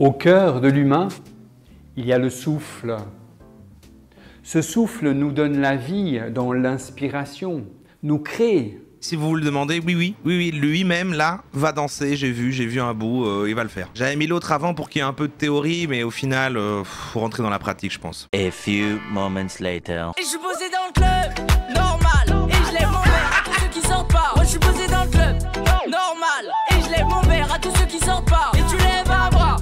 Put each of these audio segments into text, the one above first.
Au cœur de l'humain, il y a le souffle. Ce souffle nous donne la vie dans l'inspiration, nous crée. Si vous vous le demandez, oui, lui-même, là, va danser, j'ai vu un bout, il va le faire. J'avais mis l'autre avant pour qu'il y ait un peu de théorie, mais au final, faut rentrer dans la pratique, je pense. A few moments later. Et je suis posé dans le club, normal. Et je lève mon verre à tous ceux qui sortent pas. Moi je suis posé dans le club, normal. Et je lève mon verre à tous ceux qui sortent pas. Et tu lèves un bras.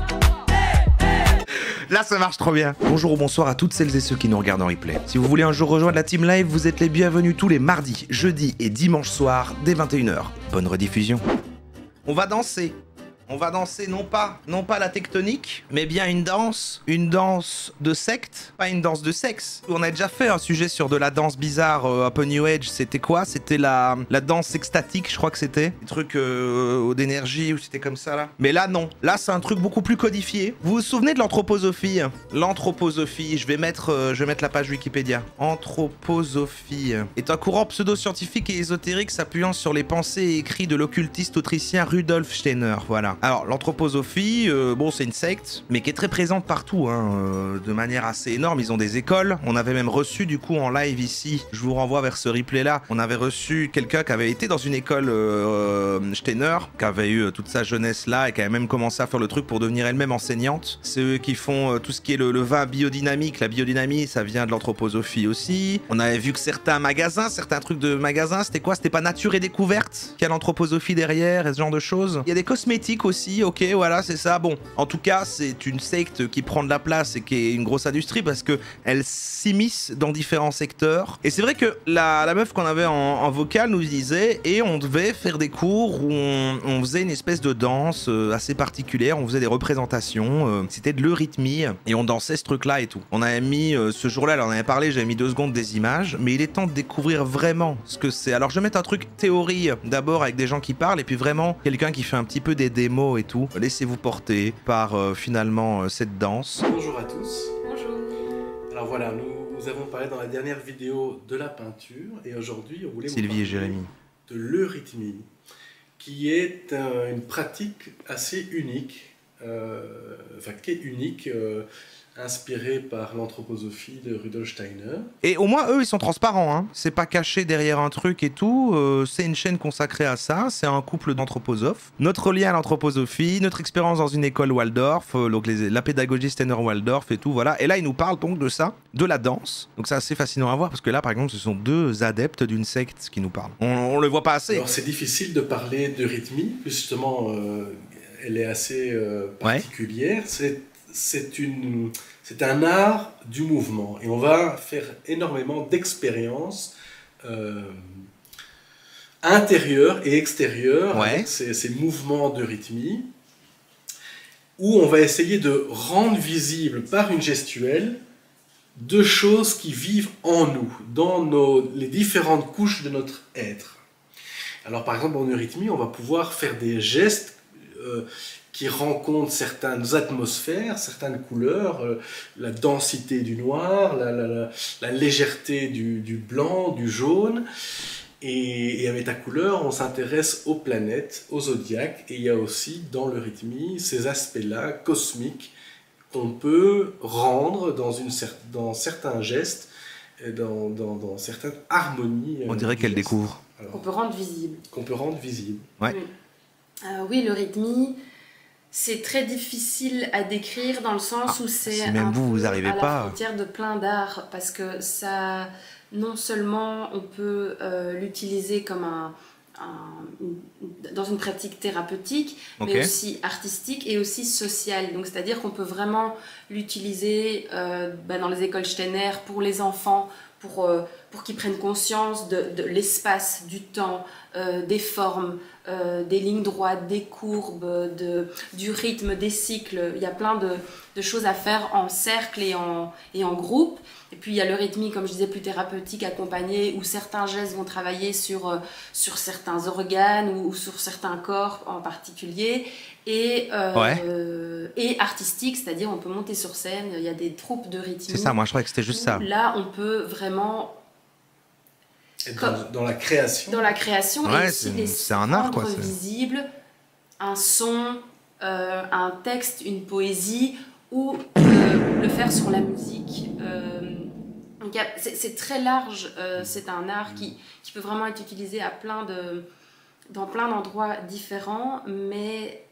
Là, ça marche trop bien. Bonjour ou bonsoir à toutes celles et ceux qui nous regardent en replay. Si vous voulez un jour rejoindre la Team Live, vous êtes les bienvenus tous les mardis, jeudis et dimanches soirs dès 21h. Bonne rediffusion. On va danser. On va danser non pas la tectonique, mais bien une danse de secte, pas une danse de sexe. On a déjà fait un sujet sur de la danse bizarre, un peu New Age, c'était quoi? C'était la danse extatique, je crois que c'était. Des trucs d'énergie, ou c'était comme ça là. Mais là non, là c'est un truc beaucoup plus codifié. Vous vous souvenez de l'anthroposophie? L'anthroposophie, je vais mettre la page Wikipédia. Anthroposophie est un courant pseudo-scientifique et ésotérique s'appuyant sur les pensées et écrits de l'occultiste autrichien Rudolf Steiner, voilà. Alors, l'anthroposophie, bon, c'est une secte, mais qui est très présente partout, hein, de manière assez énorme. Ils ont des écoles. On avait même reçu, du coup, en live ici, je vous renvoie vers ce replay-là, on avait reçu quelqu'un qui avait été dans une école Steiner, qui avait eu toute sa jeunesse là, et qui avait même commencé à faire le truc pour devenir elle-même enseignante. C'est eux qui font tout ce qui est le vin biodynamique. La biodynamie, ça vient de l'anthroposophie aussi. On avait vu que certains trucs de magasins, c'était quoi? C'était pas Nature et Découverte, qu'il y a l'anthroposophie derrière, et ce genre de choses. Il y a des cosmétiques aussi, ok, voilà, c'est ça. Bon, en tout cas, c'est une secte qui prend de la place et qui est une grosse industrie parce que elle s'immisce dans différents secteurs. Et c'est vrai que la meuf qu'on avait en vocal nous disait, et on devait faire des cours où on faisait une espèce de danse assez particulière, on faisait des représentations, c'était de l'eurythmie, et on dansait ce truc-là et tout. On avait mis, ce jour-là, elle en avait parlé, j'avais mis 2 secondes des images, mais il est temps de découvrir vraiment ce que c'est. Alors je vais mettre un truc théorie d'abord avec des gens qui parlent, et puis vraiment quelqu'un qui fait un petit peu des démos et tout. Laissez-vous porter par finalement cette danse. Bonjour à tous. Bonjour. Alors voilà, nous avons parlé dans la dernière vidéo de la peinture et aujourd'hui on voulait vous Sylvie et parler Jérémy. de l'eurythmie, qui est une pratique assez unique, inspirée par l'anthroposophie de Rudolf Steiner. Et au moins, eux, ils sont transparents, hein. C'est pas caché derrière un truc et tout. C'est une chaîne consacrée à ça. C'est un couple d'anthroposophes. Notre lien à l'anthroposophie, notre expérience dans une école Waldorf, donc la pédagogie Steiner-Waldorf et tout, voilà. Et là, ils nous parlent donc de ça, de la danse. Donc c'est assez fascinant à voir parce que là, par exemple, ce sont 2 adeptes d'une secte qui nous parlent. On le voit pas assez. Alors c'est difficile de parler d'eurythmie, justement, elle est assez particulière. C'est un art du mouvement et on va faire énormément d'expériences intérieures et extérieures avec ces mouvements de rythmie où on va essayer de rendre visible par une gestuelle 2 choses qui vivent en nous, dans les différentes couches de notre être. Alors par exemple en eurythmie, on va pouvoir faire des gestes qui rencontrent certaines atmosphères, certaines couleurs, la densité du noir, la légèreté du blanc, du jaune. Et avec ta couleur, on s'intéresse aux planètes, aux zodiaques, et il y a aussi dans l'eurythmie ces aspects-là cosmiques qu'on peut rendre dans certains gestes, dans certaines harmonies. On dirait qu'elle découvre. Qu'on peut rendre visible. Qu'on peut rendre visible. Ouais. Oui, l'eurythmie, c'est très difficile à décrire dans le sens où c'est si même vous arrivez à la pas. frontière de plein d'arts, parce que ça, non seulement on peut l'utiliser comme dans une pratique thérapeutique, mais aussi artistique et aussi sociale. Donc, c'est-à-dire qu'on peut vraiment l'utiliser dans les écoles Steiner pour les enfants, pour qu'ils prennent conscience de l'espace, du temps, des formes, des lignes droites, des courbes, du rythme, des cycles. Il y a plein de choses à faire en cercle et en groupe. Et puis il y a l'eurythmie, comme je disais, plus thérapeutique, accompagnée, où certains gestes vont travailler sur certains organes ou sur certains corps en particulier. Et artistique, c'est-à-dire on peut monter sur scène, il y a des troupes d'eurythmie. C'est ça, moi je croyais que c'était juste ça. Là, on peut vraiment... Dans la création. Dans la création, ouais, et aussi c'est un art, quoi. visible un son un texte, une poésie, ou le faire sur la musique. C'est très large, c'est un art qui peut vraiment être utilisé dans plein d'endroits différents, mais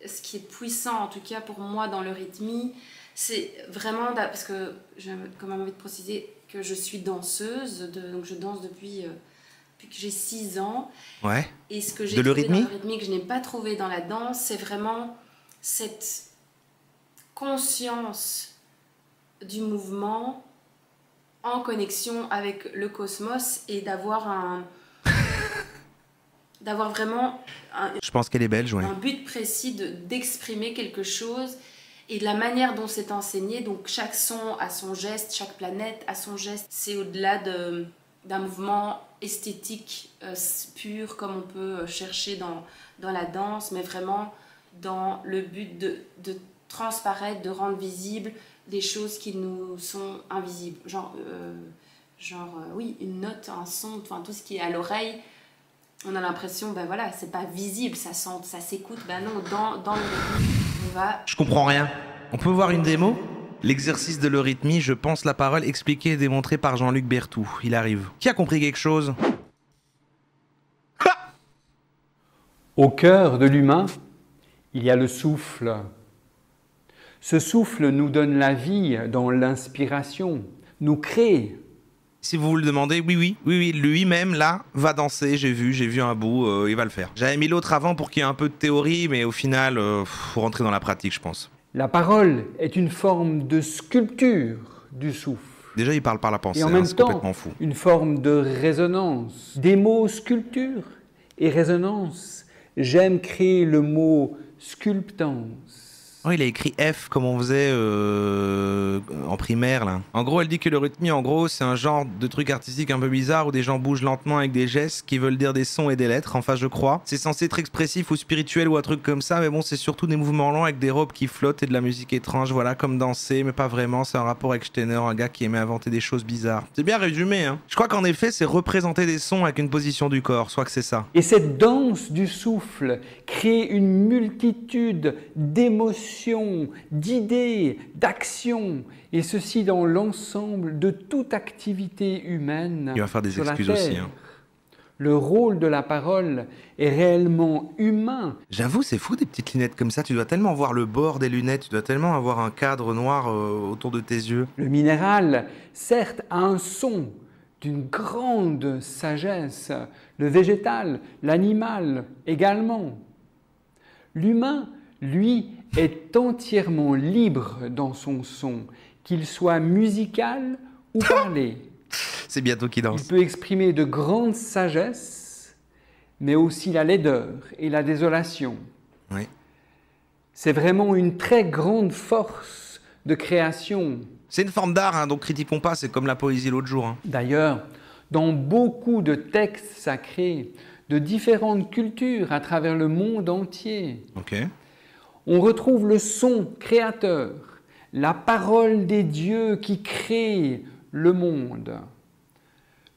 ce qui est puissant, en tout cas pour moi, dans le rythmie, c'est vraiment, parce que j'ai quand même envie de préciser que je suis danseuse, donc je danse depuis que j'ai 6 ans. Ouais. Et ce que j'ai trouvé dans le rythmie que je n'ai pas trouvé dans la danse, c'est vraiment cette conscience du mouvement en connexion avec le cosmos et d'avoir vraiment je pense qu'elle est belge, ouais. Un but précis d'exprimer quelque chose, et de la manière dont c'est enseigné. Donc chaque son a son geste, chaque planète a son geste. C'est au-delà d'un mouvement esthétique pur comme on peut chercher dans la danse, mais vraiment dans le but de transparaître, de rendre visible des choses qui nous sont invisibles. Oui, une note, un son, enfin tout ce qui est à l'oreille, on a l'impression, ben voilà, c'est pas visible, ça s'écoute. Ben non, dans le rythme, on va... Je comprends rien. On peut voir une démo ? L'exercice de l'eurythmie, je pense la parole expliquée et démontrée par Jean-Luc Berthoud. Il arrive. Qui a compris quelque chose ? Au cœur de l'humain, il y a le souffle. Ce souffle nous donne la vie dans l'inspiration, nous crée. Si vous vous le demandez, oui, lui-même, là, va danser, j'ai vu un bout, il va le faire. J'avais mis l'autre avant pour qu'il y ait un peu de théorie, mais au final, faut rentrer dans la pratique, je pense. La parole est une forme de sculpture du souffle. Déjà, il parle par la pensée, et en même c'est temps, complètement fou. Une forme de résonance. Des mots sculpture et résonance. J'aime créer le mot sculptance. Oh, il a écrit F comme on faisait en primaire là. En gros, elle dit que le rythmie, en gros, c'est un genre de truc artistique un peu bizarre où des gens bougent lentement avec des gestes qui veulent dire des sons et des lettres. Enfin, je crois. C'est censé être expressif ou spirituel ou un truc comme ça, mais bon, c'est surtout des mouvements lents avec des robes qui flottent et de la musique étrange. Voilà, comme danser, mais pas vraiment. C'est un rapport avec Steiner, un gars qui aimait inventer des choses bizarres. C'est bien résumé, hein. Je crois qu'en effet, c'est représenter des sons avec une position du corps. Soit que c'est ça. Et cette danse du souffle crée une multitude d'émotions, d'idées, d'actions, et ceci dans l'ensemble de toute activité humaine. Il va faire des excuses aussi. Hein. Le rôle de la parole est réellement humain. J'avoue, c'est fou des petites lunettes comme ça. Tu dois tellement voir le bord des lunettes, tu dois tellement avoir un cadre noir autour de tes yeux. Le minéral, certes, a un son d'une grande sagesse. Le végétal, l'animal également. L'humain, lui, est entièrement libre dans son son, qu'il soit musical ou parlé. C'est bientôt qu'il danse. Il peut exprimer de grandes sagesses, mais aussi la laideur et la désolation. Oui. C'est vraiment une très grande force de création. C'est une forme d'art, hein, donc critiquons pas, c'est comme la poésie l'autre jour. Hein. D'ailleurs, dans beaucoup de textes sacrés, de différentes cultures à travers le monde entier, on retrouve le son créateur, la parole des dieux qui créent le monde,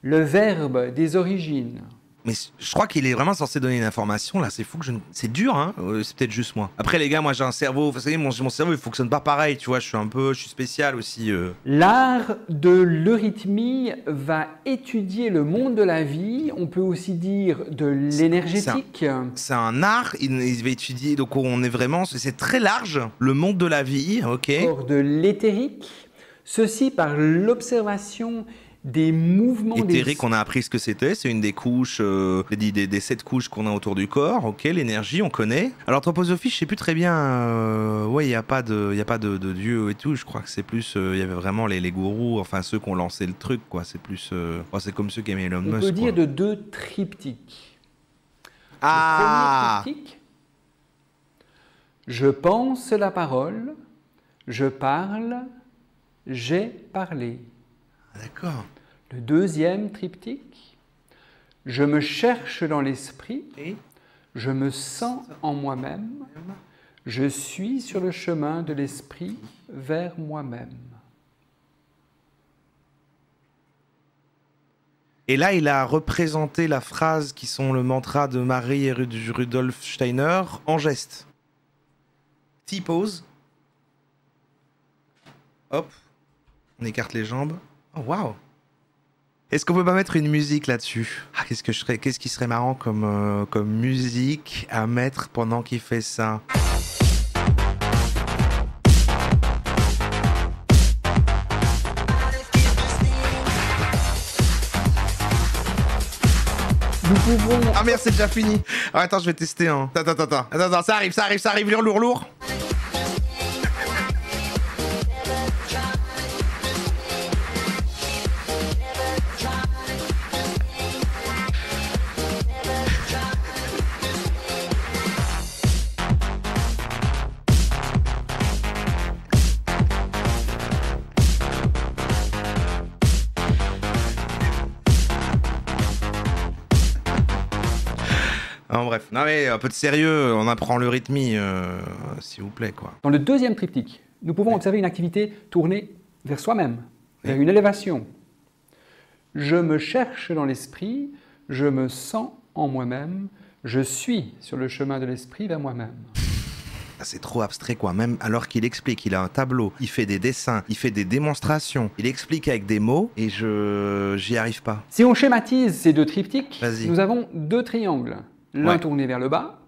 le verbe des origines. Mais je crois qu'il est vraiment censé donner une information, là, c'est fou que c'est dur, hein, c'est peut-être juste moi. Après les gars, moi j'ai un cerveau, vous savez, mon cerveau il fonctionne pas pareil, tu vois, je suis spécial aussi. L'art de l'eurythmie va étudier le monde de la vie, on peut aussi dire de l'énergétique. C'est un art, il va étudier, donc on est vraiment, c'est très large, le monde de la vie, ok. De l'éthérique, ceci par l'observation des mouvements éthérique, on a appris ce que c'était, c'est une des couches, des 7 couches qu'on a autour du corps, ok, l'énergie, on connaît. Alors anthroposophie, je sais plus très bien, ouais, il n'y a pas de dieu et tout, je crois que c'est plus, il y avait vraiment les gourous, enfin ceux qui ont lancé le truc, quoi, c'est plus, c'est comme ceux qui aimaient Elon Musk. On peut dire de 2 triptyques. Ah. Le premier triptyque, je pense la parole, je parle, j'ai parlé. D'accord. Le deuxième triptyque, je me cherche dans l'esprit, je me sens en moi-même, je suis sur le chemin de l'esprit vers moi-même. Et là, il a représenté la phrase qui sont le mantra de Marie et Rudolf Steiner en geste. T-pose. Hop. On écarte les jambes. Oh, waouh. Est-ce qu'on peut pas mettre une musique là-dessus? Ah, qu'est-ce qui serait marrant comme musique à mettre pendant qu'il fait ça? Nous pouvons... Ah merde, c'est déjà fini. Ah, attends, je vais tester un. Attends, ça arrive, lourd. Bref, non mais un peu de sérieux, on apprend le rythmie, s'il vous plaît, quoi. Dans le deuxième triptyque, nous pouvons observer une activité tournée vers soi-même, vers une élévation. Je me cherche dans l'esprit, je me sens en moi-même, je suis sur le chemin de l'esprit vers moi-même. C'est trop abstrait, quoi. Même alors qu'il explique, il a un tableau, il fait des dessins, il fait des démonstrations, il explique avec des mots et j'y arrive pas. Si on schématise ces deux triptyques, nous avons 2 triangles. L'un tourné vers le bas,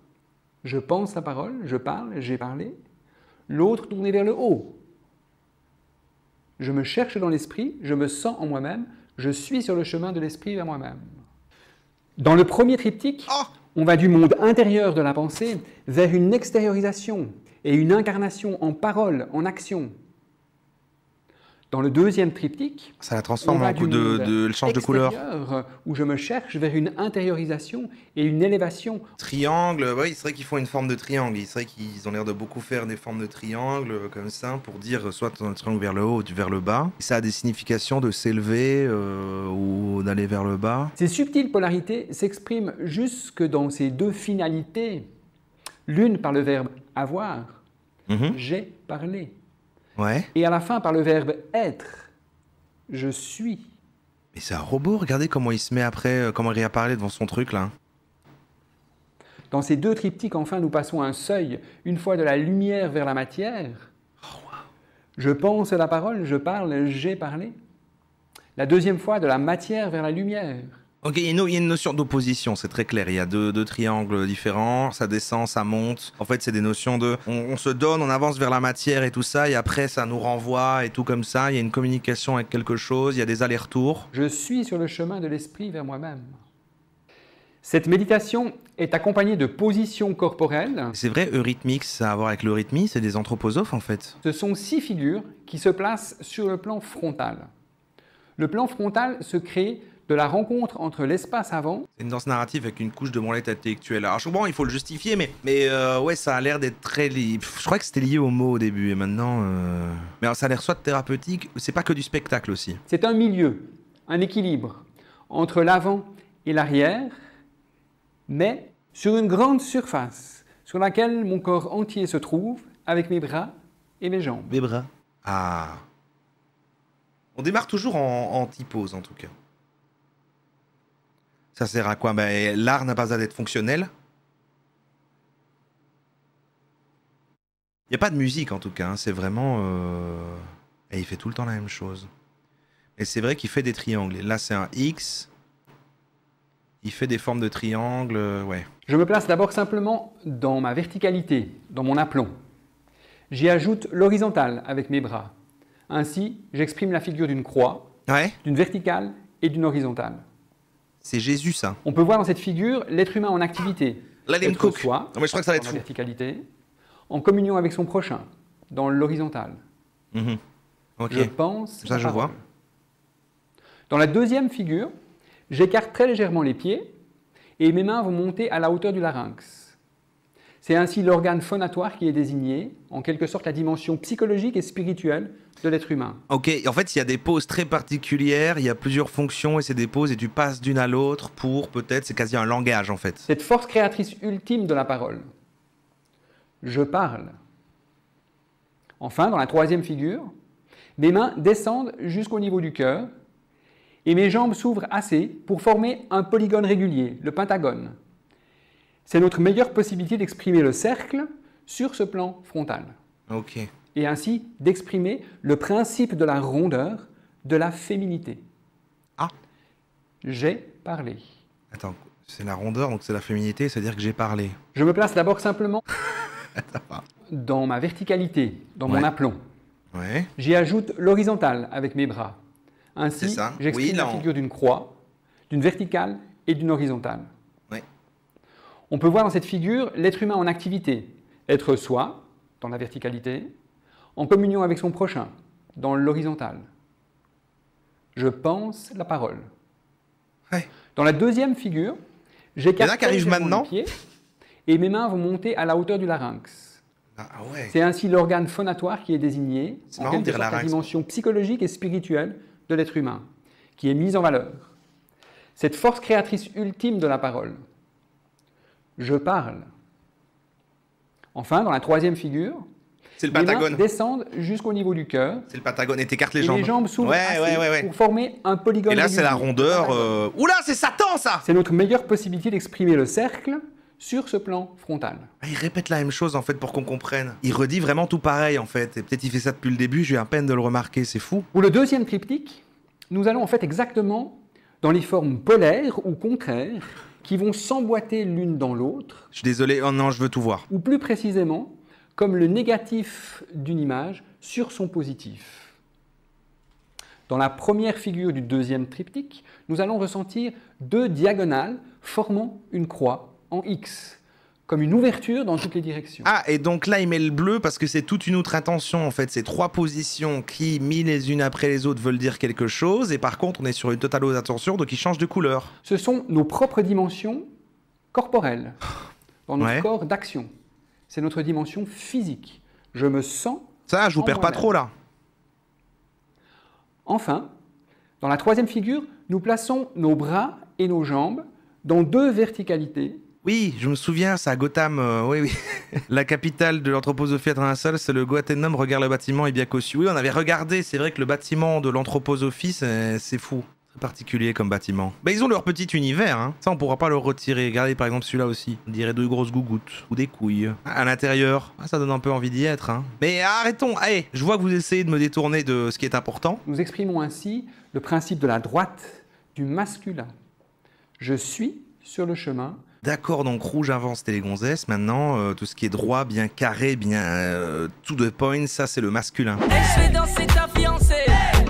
je pense la parole, je parle, j'ai parlé. L'autre tourné vers le haut. Je me cherche dans l'esprit, je me sens en moi-même, je suis sur le chemin de l'esprit vers moi-même. Dans le premier triptyque, on va du monde intérieur de la pensée vers une extériorisation et une incarnation en parole, en action. Dans le deuxième triptyque, ça la transforme en coup de change de couleur. Où je me cherche vers une intériorisation et une élévation. Triangle, oui, c'est vrai qu'ils font une forme de triangle. C'est vrai qu'ils ont l'air de beaucoup faire des formes de triangle comme ça pour dire soit un triangle vers le haut ou vers le bas. Et ça a des significations de s'élever ou d'aller vers le bas. Ces subtiles polarités s'expriment jusque dans ces 2 finalités. L'une par le verbe avoir, j'ai parlé. Ouais. Et à la fin, par le verbe être, je suis. Mais c'est un robot, regardez comment il se met après, comment il réapparaît devant son truc là. Dans ces 2 triptyques, enfin, nous passons un seuil, une fois de la lumière vers la matière. Je pense la parole, je parle, j'ai parlé. La deuxième fois, de la matière vers la lumière. Ok, il y a une notion d'opposition, c'est très clair. Il y a deux triangles différents, ça descend, ça monte. En fait, c'est des notions de... On se donne, on avance vers la matière et tout ça, et après, ça nous renvoie et tout comme ça. Il y a une communication avec quelque chose, il y a des allers-retours. Je suis sur le chemin de l'esprit vers moi-même. Cette méditation est accompagnée de positions corporelles. C'est vrai, eurythmique, ça a à voir avec l'eurythmie, c'est des anthroposophes en fait. Ce sont 6 figures qui se placent sur le plan frontal. Le plan frontal se crée de la rencontre entre l'espace avant... C'est une danse narrative avec une couche de branlette intellectuelle. Alors je comprends, il faut le justifier, mais ouais, ça a l'air d'être très... Je crois que c'était lié au mot au début, et maintenant... Mais alors, ça a l'air soit thérapeutique, c'est pas que du spectacle aussi. C'est un milieu, un équilibre, entre l'avant et l'arrière, mais sur une grande surface, sur laquelle mon corps entier se trouve, avec mes bras et mes jambes. Mes bras. Ah. On démarre toujours en T-pose, en tout cas. Ça sert à quoi? L'art n'a pas besoin d'être fonctionnel. Il n'y a pas de musique en tout cas, hein. C'est vraiment... Et il fait tout le temps la même chose. Et c'est vrai qu'il fait des triangles. Et là c'est un X. Il fait des formes de triangles, ouais. Je me place d'abord simplement dans ma verticalité, dans mon aplomb. J'y ajoute l'horizontale avec mes bras. Ainsi, j'exprime la figure d'une croix, d'une verticale et d'une horizontale. C'est Jésus, ça. On peut voir dans cette figure l'être humain en activité. Être soi, non, mais je crois que ça va être dans fou. la verticalité, en communion avec son prochain, dans l'horizontale. Okay. Je pense. Ça, je vois. Dans la deuxième figure, j'écarte très légèrement les pieds et mes mains vont monter à la hauteur du larynx. C'est ainsi l'organe phonatoire qui est désigné, en quelque sorte la dimension psychologique et spirituelle de l'être humain. Ok, en fait, il y a des poses très particulières, il y a plusieurs fonctions et c'est des poses et tu passes d'une à l'autre pour peut-être, c'est quasi un langage en fait. Cette force créatrice ultime de la parole. Je parle. Enfin, dans la troisième figure, mes mains descendent jusqu'au niveau du cœur et mes jambes s'ouvrent assez pour former un polygone régulier, le pentagone. C'est notre meilleure possibilité d'exprimer le cercle sur ce plan frontal. Ok. Et ainsi d'exprimer le principe de la rondeur, de la féminité. Ah. J'ai parlé. Attends, c'est la rondeur, donc c'est la féminité, c'est-à-dire que j'ai parlé. Je me place d'abord simplement dans ma verticalité, dans mon aplomb. Ouais. J'y ajoute l'horizontale avec mes bras. Ainsi, j'exprime la figure d'une croix, d'une verticale et d'une horizontale. Ouais. On peut voir dans cette figure l'être humain en activité, être soi, dans la verticalité, en communion avec son prochain, dans l'horizontale. Je pense la parole. Ouais. Dans la deuxième figure, j'écarte les pieds et mes mains vont monter à la hauteur du larynx. Ah ouais. C'est ainsi l'organe phonatoire qui est désigné, en quelque sorte la dimension psychologique et spirituelle de l'être humain, qui est mise en valeur. Cette force créatrice ultime de la parole. Je parle. Enfin, dans la troisième figure, c'est le Pentagone. Les mains descendent jusqu'au niveau du cœur. C'est le Pentagone. Et t'écartes les jambes. Et les jambes s'ouvrent pour former un polygone. Et là, c'est la rondeur. Oula, c'est Satan, ça! C'est notre meilleure possibilité d'exprimer le cercle sur ce plan frontal. Ah, il répète la même chose, en fait, pour qu'on comprenne. Il redit vraiment tout pareil, en fait. Et peut-être il fait ça depuis le début, j'ai eu à peine de le remarquer, c'est fou. Pour le deuxième triptyque, nous allons en fait exactement dans les formes polaires ou contraires qui vont s'emboîter l'une dans l'autre. Je suis désolé, oh non, je veux tout voir. Ou plus précisément, comme le négatif d'une image sur son positif. Dans la première figure du deuxième triptyque, nous allons ressentir deux diagonales formant une croix en X, comme une ouverture dans toutes les directions. Ah, et donc là, il met le bleu parce que c'est toute une autre intention, en fait. Ces trois positions qui, mises les unes après les autres, veulent dire quelque chose. Et par contre, on est sur une totale autre attention, donc il change de couleur. Ce sont nos propres dimensions corporelles, dans notre corps d'action. C'est notre dimension physique. Je me sens. Ça, je vous perds pas trop là. Enfin, dans la troisième figure, nous plaçons nos bras et nos jambes dans deux verticalités. Oui, je me souviens, c'est à Gotham, oui. La capitale de l'anthroposophie internationale, c'est le Goatenum, regarde le bâtiment est bien cossu. Oui, on avait regardé, c'est vrai que le bâtiment de l'anthroposophie, c'est fou. Très particulier comme bâtiment. Bah, ils ont leur petit univers, hein. Ça, on pourra pas le retirer. Regardez par exemple celui-là aussi. On dirait deux grosses gougouttes. Ou des couilles. À l'intérieur, ça donne un peu envie d'y être, hein. Mais arrêtons, allez, je vois que vous essayez de me détourner de ce qui est important. Nous exprimons ainsi le principe de la droite, du masculin. Je suis sur le chemin. D'accord, donc rouge avant c'était les gonzesses, maintenant tout ce qui est droit, bien carré, bien to the point, ça c'est le masculin. Hey, je vais danser ta fiancée.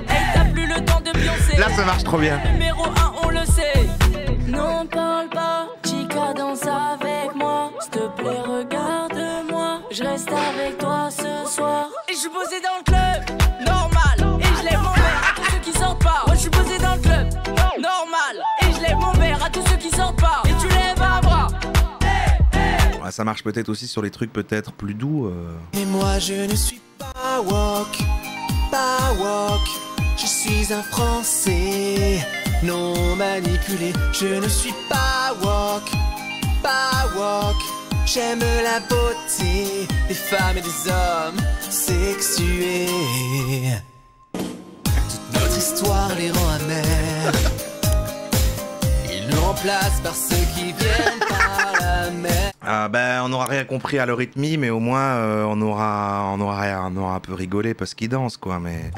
Hey, t'as plus le temps de pioncer. Là ça marche trop bien. Numéro 1, on le sait. Non, parle pas, chica, danse avec moi. S'il te plaît, regarde-moi. Je reste avec toi ce soir. Et je suis posé dans le club, normal. Et je lève mon verre à tous ceux qui sortent pas. Moi je suis posé dans le club, normal. Et je lève mon verre à tous ceux qui sortent pas. Et tu lèves un bras. Ouais, ça marche peut-être aussi sur les trucs peut-être plus doux. Et moi je ne suis pas woke, pas woke. Je suis un Français non manipulé. Je ne suis pas woke, pas woke. J'aime la beauté des femmes et des hommes sexués. Toute notre histoire les rend amers. Ils nous remplacent par ceux qui viennent par la mer. Ah ben on n'aura rien compris à leur rythme, mais au moins on aura un peu rigolé parce qu'ils dansent quoi, mais...